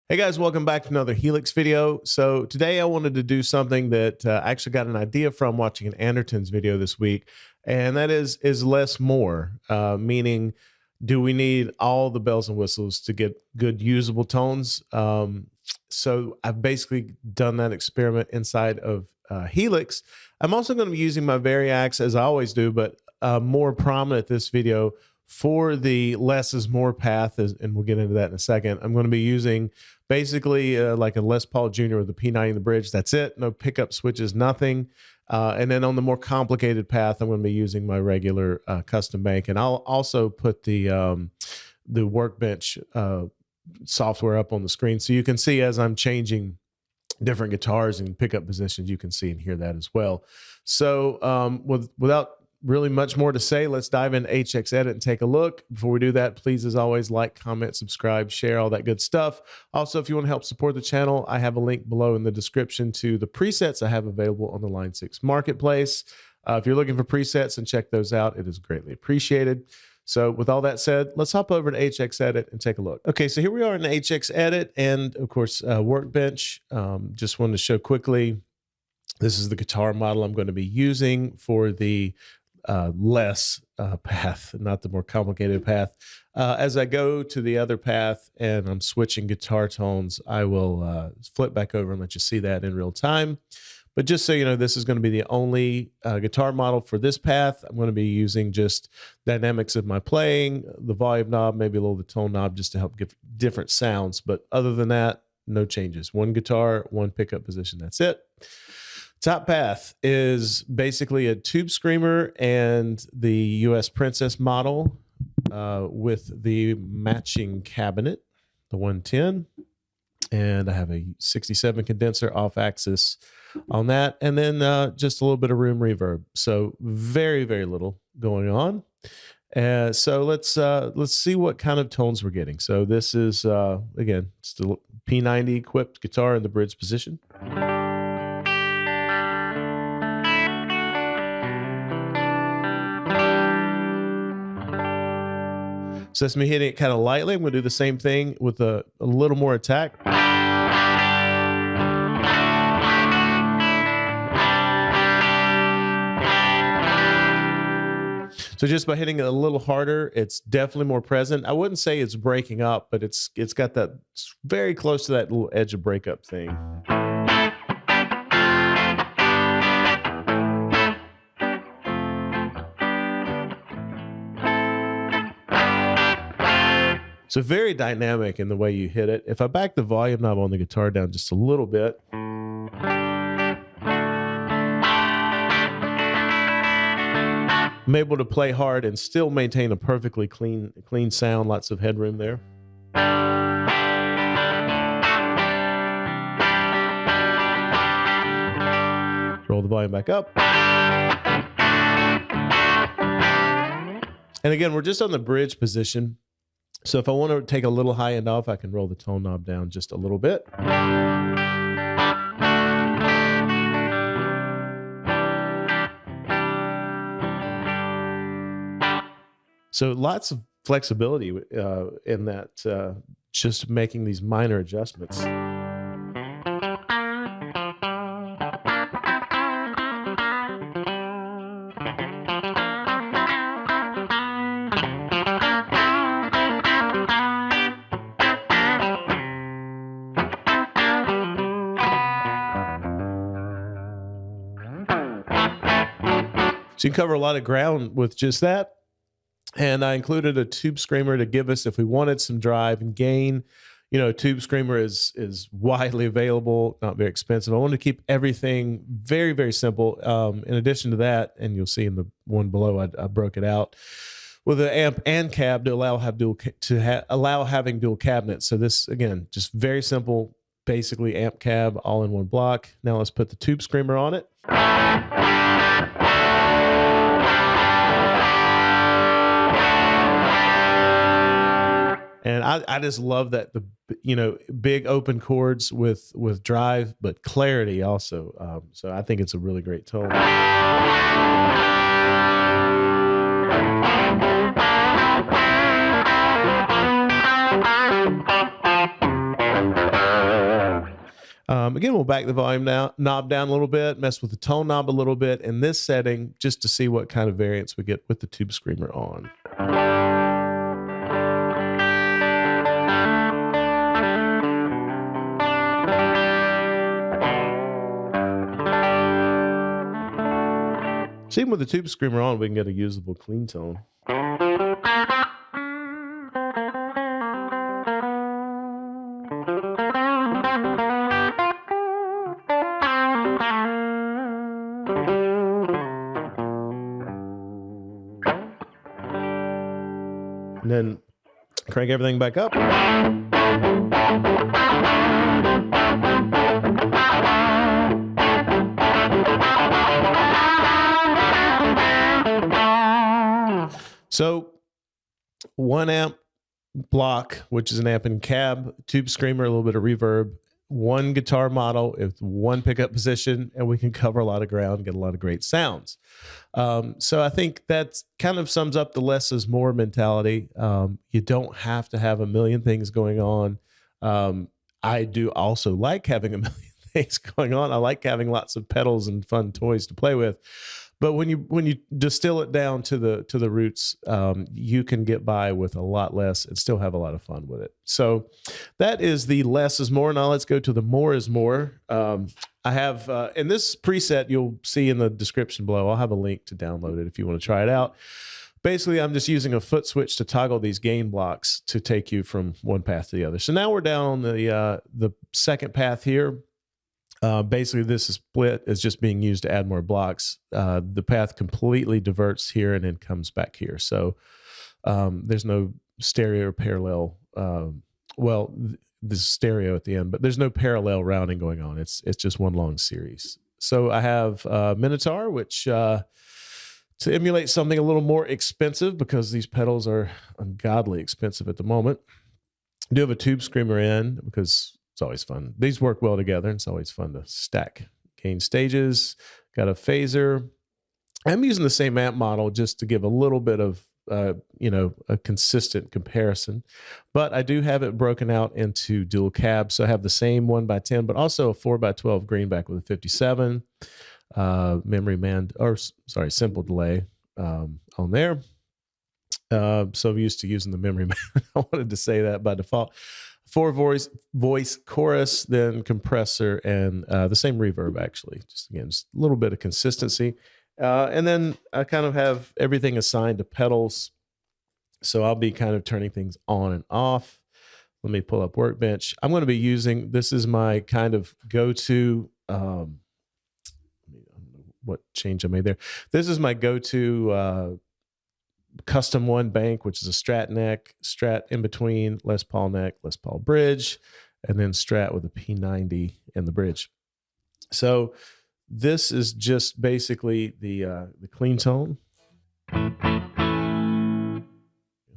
Hey guys, welcome back to another Helix video. So today I wanted to do something that I actually got an idea from watching an Anderton's video this week, and that is less more, meaning do we need all the bells and whistles to get good usable tones? So I've basically done that experiment inside of Helix. I'm also going to be using my Variax as I always do, but more prominent this video for the less is more path, and we'll get into that in a second. I'm going to be using basically like a Les Paul Jr. with the P90 in the bridge. That's it. No pickup switches, nothing. And then on the more complicated path, I'm going to be using my regular custom bank. And I'll also put the Workbench software up on the screen so you can see as I'm changing different guitars and pickup positions, you can see and hear that as well. So without really much more to say, let's dive into HX Edit and take a look. Before we do that, please, as always, like, comment, subscribe, share, all that good stuff. Also, if you want to help support the channel, I have a link below in the description to the presets I have available on the Line 6 Marketplace. If you're looking for presets and check those out, it is greatly appreciated. So with all that said, let's hop over to HX Edit and take a look. Okay, so here we are in HX Edit and, of course, Workbench. Just wanted to show quickly, this is the guitar model I'm going to be using for the less path, not the more complicated path. As I go to the other path and I'm switching guitar tones, I will flip back over and let you see that in real time. But just so you know, this is going to be the only guitar model for this path. I'm going to be using just dynamics of my playing, the volume knob, maybe a little of the tone knob just to help give different sounds. But other than that, no changes. One guitar, one pickup position. That's it. Top path is basically a tube screamer and the US Princess model with the matching cabinet, the 110. And I have a 67 condenser off axis on that. And then just a little bit of room reverb. So very, very little going on. So let's see what kind of tones we're getting. So this is, again, still P90 equipped guitar in the bridge position. So that's me hitting it kind of lightly. I'm going to do the same thing with a little more attack. So just by hitting it a little harder, it's definitely more present. I wouldn't say it's breaking up, but it's got that very close to that little edge of breakup thing. So very dynamic in the way you hit it. If I back the volume knob on the guitar down just a little bit, I'm able to play hard and still maintain a perfectly clean sound, lots of headroom there. Roll the volume back up. And again, we're just on the bridge position. So if I want to take a little high end off, I can roll the tone knob down just a little bit. So lots of flexibility in that, just making these minor adjustments. So you can cover a lot of ground with just that. And I included a tube screamer to give us, if we wanted some drive and gain, you know, tube screamer is widely available, not very expensive. I wanted to keep everything very, very simple. In addition to that, and you'll see in the one below, I broke it out with an amp and cab to allow having dual cabinets. So this, again, just very simple, basically amp cab all in one block. Now let's put the tube screamer on it. And I just love that big open chords with drive, but clarity also. So I think it's a really great tone. Again, we'll back the volume knob down a little bit, mess with the tone knob a little bit in this setting just to see what kind of variance we get with the Tube Screamer on. So even with the Tube Screamer on, we can get a usable clean tone. And then crank everything back up. So 1 amp block, which is an amp and cab, Tube Screamer, a little bit of reverb, 1 guitar model with 1 pickup position, and we can cover a lot of ground and get a lot of great sounds. So I think that kind of sums up the less is more mentality. You don't have to have a million things going on. I do also like having a million things going on. I like having lots of pedals and fun toys to play with. But when you distill it down to the roots, you can get by with a lot less and still have a lot of fun with it. So that is the less is more. Now let's go to the more is more. I have in this preset you'll see in the description below. I'll have a link to download it if you want to try it out. Basically, I'm just using a foot switch to toggle these gain blocks to take you from one path to the other. So now we're down on the second path here. Basically, this split is just being used to add more blocks. The path completely diverts here and then comes back here. So there's no stereo or parallel. There's stereo at the end, but there's no parallel rounding going on. It's just one long series. So I have Minotaur, which to emulate something a little more expensive because these pedals are ungodly expensive at the moment. I do have a Tube Screamer in because it's always fun. These work well together, and it's always fun to stack gain stages. Got a phaser. I'm using the same amp model just to give a little bit of, a consistent comparison. But I do have it broken out into dual cabs. So I have the same 1x10, but also a 4x12 greenback with a 57 simple delay on there. So I'm used to using the memory man. I wanted to say that by default. 4 voice chorus, then compressor, and the same reverb, actually. Just again, just a little bit of consistency. And then I kind of have everything assigned to pedals. So I'll be kind of turning things on and off. Let me pull up Workbench. I'm going to be using, this is my kind of go-to, what change I made there. This is my go-to custom one bank, which is a Strat neck, Strat in between, Les Paul neck, Les Paul bridge, and then Strat with a P90 in the bridge. So this is just basically the clean tone. I'm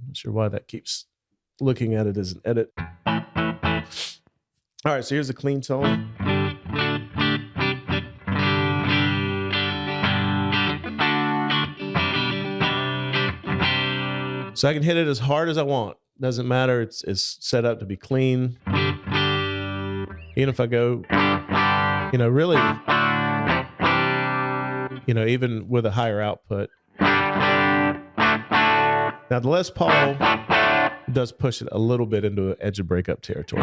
not sure why that keeps looking at it as an edit. All right, so here's the clean tone. So I can hit it as hard as I want. Doesn't matter. It's set up to be clean. Even if I go, really, even with a higher output. Now the Les Paul does push it a little bit into edge of breakup territory.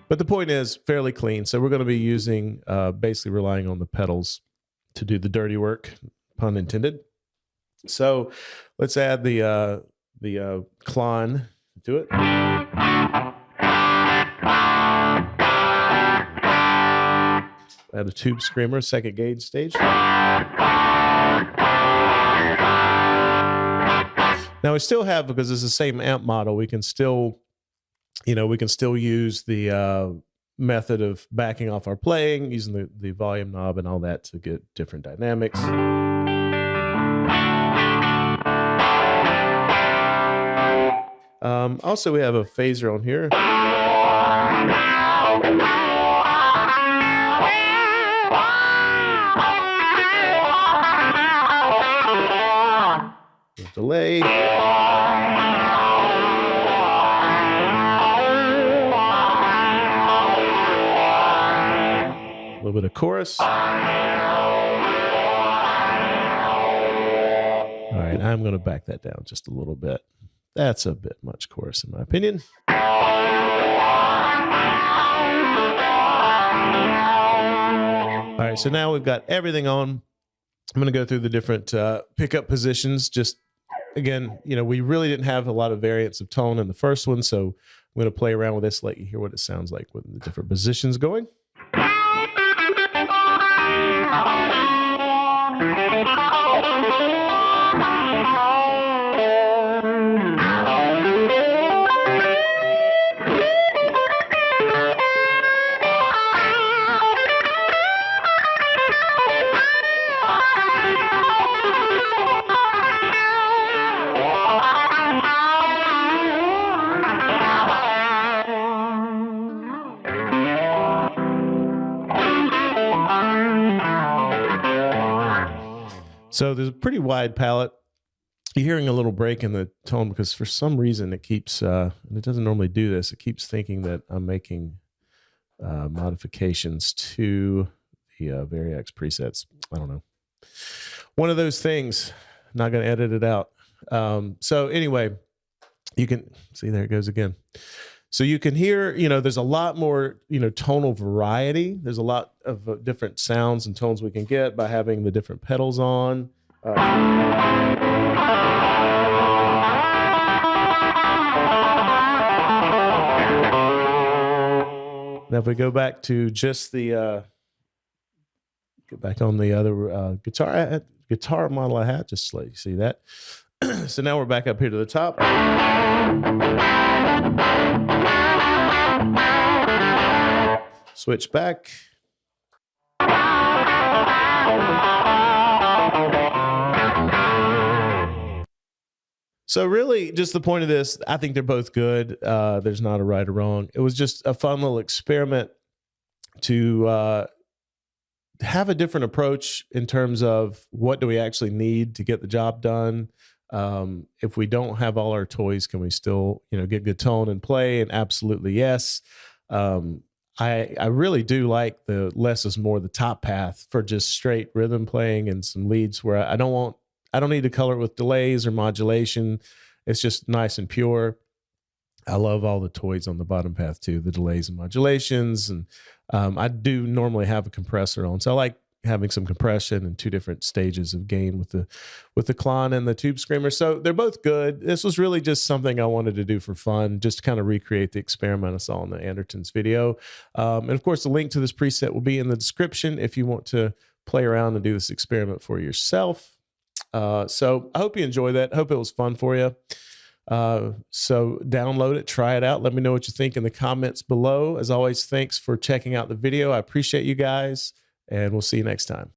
But the point is fairly clean. So we're going to be using, basically relying on the pedals to do the dirty work, pun intended. So let's add the Klon to it. Add a Tube Screamer, second gauge stage. Now we still have, because it's the same amp model, we can still, use the method of backing off our playing, using the volume knob and all that to get different dynamics. Also, we have a phaser on here. Delay. little bit of chorus. All right, I'm going to back that down just a little bit. That's a bit much chorus in my opinion. All right, so now we've got everything on. I'm going to go through the different pickup positions. Just again, you know, we really didn't have a lot of variance of tone in the first one, so I'm going to play around with this, let you hear what it sounds like with the different positions going. So there's a pretty wide palette. You're hearing a little break in the tone because for some reason it keeps, and it doesn't normally do this, it keeps thinking that I'm making modifications to the Variax presets. I don't know. One of those things, not going to edit it out. So anyway, you can see, there it goes again. So you can hear, you know, there's a lot more, you know, tonal variety. There's a lot of different sounds and tones we can get by having the different pedals on. Now, if we go back to just the, get back on the other guitar model I had, just to let you see that. So now we're back up here to the top. Switch back. So really, just the point of this, I think they're both good. There's not a right or wrong. It was just a fun little experiment to have a different approach in terms of what do we actually need to get the job done. If we don't have all our toys, can we still, you know, get good tone and play? And absolutely yes. I really do like the less is more, the top path for just straight rhythm playing and some leads where I don't need to color it with delays or modulation. It's just nice and pure. I love all the toys on the bottom path too, the delays and modulations. And I do normally have a compressor on. So I like having some compression and two different stages of gain with the Klon and the Tube Screamer. So they're both good. This was really just something I wanted to do for fun, just to kind of recreate the experiment I saw in the Andertons video. And of course, the link to this preset will be in the description if you want to play around and do this experiment for yourself. So I hope you enjoy that. I hope it was fun for you. So download it, try it out. Let me know what you think in the comments below. As always, thanks for checking out the video. I appreciate you guys, and we'll see you next time.